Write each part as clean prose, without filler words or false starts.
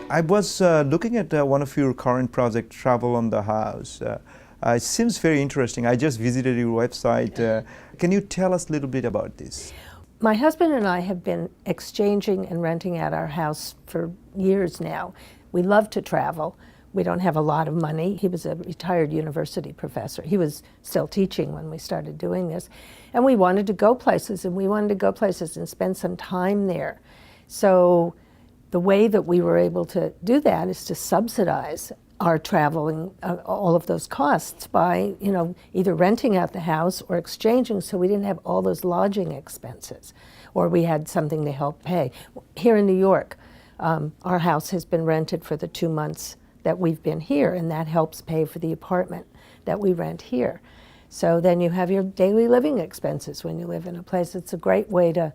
I was looking at one of your current projects, Travel on the House. It seems very interesting. I just visited your website. Can you tell us a little bit about this? My husband and I have been exchanging and renting out our house for years now. We love to travel. We don't have a lot of money. He was a retired university professor. He was still teaching when we started doing this. And we wanted to go places, and we wanted to go places and spend some time there. So the way that we were able to do that is to subsidize our traveling, all of those costs by, either renting out the house or exchanging, so we didn't have all those lodging expenses, or we had something to help pay. Here in New York, our house has been rented for the 2 months that we've been here, and that helps pay for the apartment that we rent here. So then you have your daily living expenses when you live in a place. It's a great way to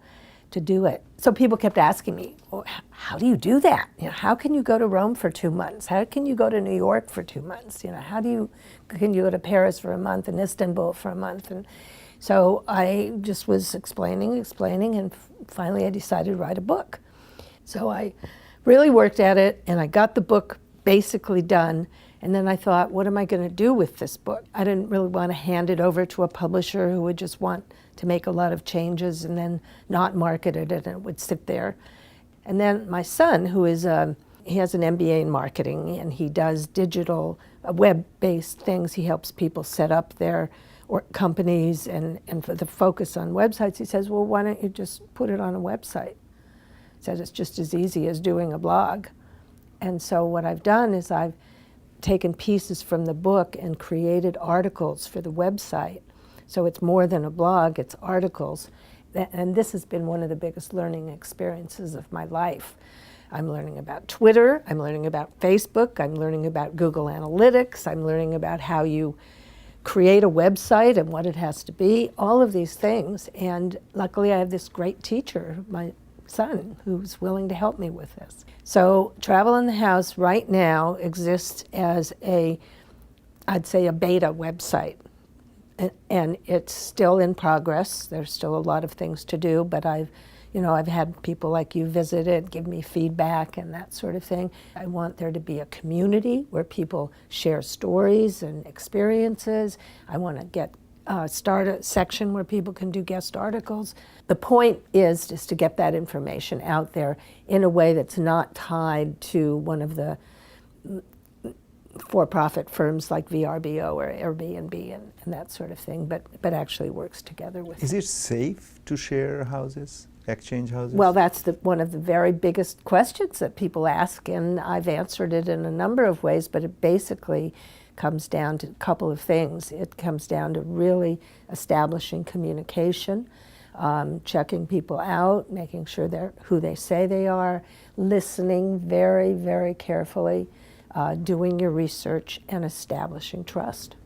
do it. So people kept asking me, well, how do you do that? How can you go to Rome for 2 months? How can you go to New York for 2 months? Can you go to Paris for a month and Istanbul for a month? And so I just was explaining, and finally I decided to write a book. So I really worked at it, and I got the book basically done. And then I thought, what am I going to do with this book? I didn't really want to hand it over to a publisher who would just want to make a lot of changes and then not market it, and it would sit there. And then my son, who is he has an MBA in marketing, and he does digital, web-based things. He helps people set up their companies, and for the focus on websites, he says, well, why don't you just put it on a website? He says it's just as easy as doing a blog. And so what I've done is I've taken pieces from the book and created articles for the website. So it's more than a blog, it's articles. And this has been one of the biggest learning experiences of my life. I'm learning about Twitter, I'm learning about Facebook, I'm learning about Google Analytics, I'm learning about how you create a website and what it has to be, all of these things. And luckily I have this great teacher, my son, who's willing to help me with this. So Travel in the House right now exists as I'd say a beta website. And it's still in progress. There's still a lot of things to do, but I've had people like you visit it, give me feedback and that sort of thing. I want there to be a community where people share stories and experiences. I want to start a section where people can do guest articles. The point is just to get that information out there in a way that's not tied to one of the for-profit firms like VRBO or Airbnb and that sort of thing, but actually works together with Is it safe to share houses, exchange houses? Well, that's one of the very biggest questions that people ask, and I've answered it in a number of ways, but it basically comes down to a couple of things. It comes down to really establishing communication, checking people out, making sure they're who they say they are, listening very, very carefully, doing your research, and establishing trust.